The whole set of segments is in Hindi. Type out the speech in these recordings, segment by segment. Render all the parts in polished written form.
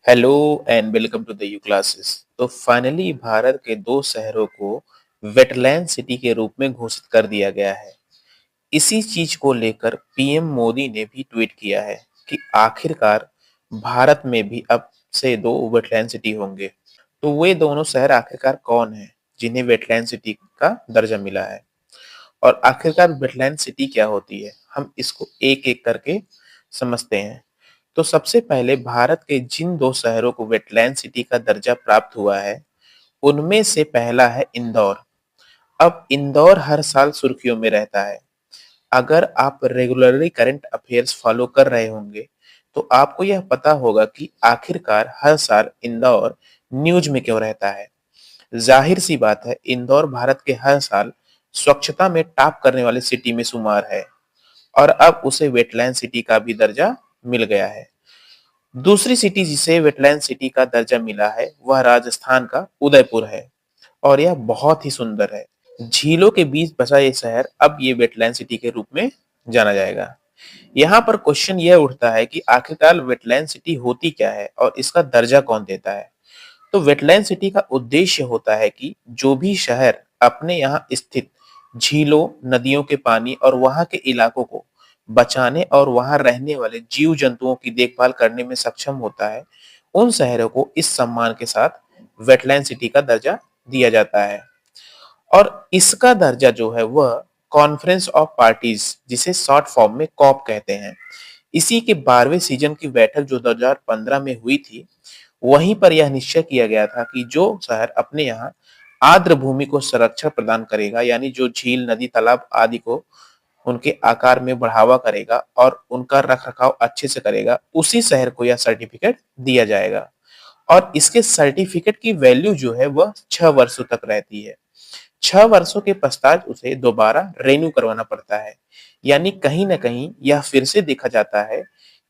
Hello and welcome to the U classes. तो फाइनली भारत के दो शहरों को वेटलैंड सिटी के रूप में घोषित कर दिया गया है। इसी चीज को लेकर पीएम मोदी ने भी ट्वीट किया है कि आखिरकार भारत में भी अब से दो वेटलैंड सिटी होंगे। तो वे दोनों शहर आखिरकार कौन हैं जिन्हें वेटलैंड सिटी का दर्जा मिला है, और आखिरकार वेटलैंड सिटी क्या होती है, हम इसको एक एक करके समझते हैं। तो सबसे पहले भारत के जिन दो शहरों को वेटलैंड सिटी का दर्जा प्राप्त हुआ है, उनमें से पहला है इंदौर। अब इंदौर हर साल सुर्खियों में रहता है। अगर आप रेगुलरली करंट अफेयर्स फॉलो कर रहे होंगे, तो आपको यह पता होगा कि आखिरकार हर साल इंदौर न्यूज में क्यों रहता है। जाहिर सी बात है, इंदौर भारत के हर साल स्वच्छता में टॉप करने वाली सिटी में शुमार है, और अब उसे वेटलैंड सिटी का भी दर्जा मिल गया है। दूसरी सिटी जिसे वेटलैंड सिटी का दर्जा मिला है, वह राजस्थान का उदयपुर है, और यह बहुत ही सुंदर है। झीलों के बीच बसा ये शहर अब ये वेटलैंड सिटी के रूप में जाना जाएगा। यहाँ पर क्वेश्चन यह उठता है कि आखिरकार वेटलैंड सिटी होती क्या है और इसका दर्जा कौन देता है। तो वेटलैंड सिटी का उद्देश्य होता है कि जो भी शहर अपने यहाँ स्थित झीलों, नदियों के पानी और वहाँ के इलाकों को बचाने और वहाँ रहने वाले जीव जंतुओं की देखभाल करने में सक्षम होता है, उन शहरों को इस सम्मान के साथ वेटलैंड सिटी का दर्जा दिया जाता है। और इसका दर्जा जो है वह कॉन्फ्रेंस ऑफ पार्टीज, जिसे शॉर्ट फॉर्म में कॉप कहते हैं, इसी के 12वें सीजन की बैठक जो 2015 में हुई थी, वहीं पर यह निश्चय किया गया था कि जो शहर अपने यहाँ आर्द्र भूमि को संरक्षण प्रदान करेगा, यानी जो झील, नदी, तालाब आदि को उनके आकार में बढ़ावा करेगा और उनका रखरखाव अच्छे से करेगा, उसी शहर को यह सर्टिफिकेट दिया जाएगा। और इसके सर्टिफिकेट की वैल्यू जो है वह 6 वर्षों तक रहती है। 6 वर्षों के पश्चात उसे दोबारा रेन्यू करवाना पड़ता है। यानी कहीं ना कहीं यह फिर से देखा जाता है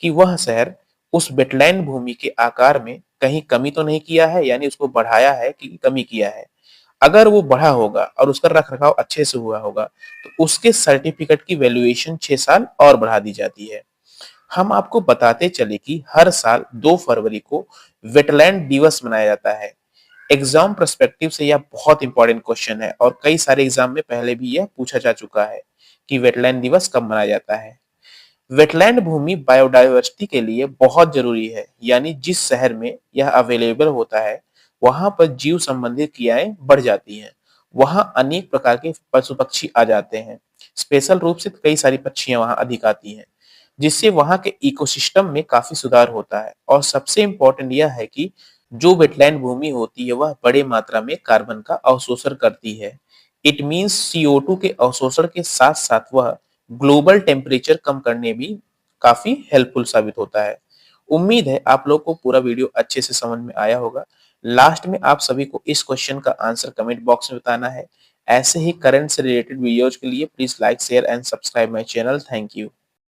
कि वह शहर उस वेटलैंड भूमि के आकार में कहीं कमी तो नहीं किया है, यानी उसको बढ़ाया है कि कमी किया है। अगर वो बढ़ा होगा और उसका रखरखाव अच्छे से हुआ होगा, तो उसके सर्टिफिकेट की वैल्यूएशन 6 साल और बढ़ा दी जाती है। हम आपको बताते चले कि हर साल 2 फरवरी को वेटलैंड दिवस मनाया जाता है। एग्जाम पर्सपेक्टिव से यह बहुत इंपॉर्टेंट क्वेश्चन है और कई सारे एग्जाम में पहले भी यह पूछा जा चुका है कि वेटलैंड दिवस कब मनाया जाता है। वेटलैंड भूमि बायोडायवर्सिटी के लिए बहुत जरूरी है, यानी जिस शहर में यह अवेलेबल होता है, वहां पर जीव संबंधित क्रियाएं बढ़ जाती हैं। वहां अनेक प्रकार के पशु पक्षी आ जाते हैं। स्पेशल रूप से कई सारी पक्षियां वहां अधिक आती हैं, जिससे वहां के इकोसिस्टम में काफी सुधार होता है। और सबसे इंपॉर्टेंट यह है कि जो वेटलैंड भूमि होती है वह बड़े मात्रा में कार्बन का अवशोषण करती है। इट मीन्स CO2 के अवशोषण के साथ साथ वह ग्लोबल टेम्परेचर कम करने भी काफी हेल्पफुल साबित होता है। उम्मीद है आप लोग को पूरा वीडियो अच्छे से समझ में आया होगा। लास्ट में आप सभी को इस क्वेश्चन का आंसर कमेंट बॉक्स में बताना है। ऐसे ही करंट से रिलेटेड वीडियोज के लिए please like, share and subscribe my channel. Thank you.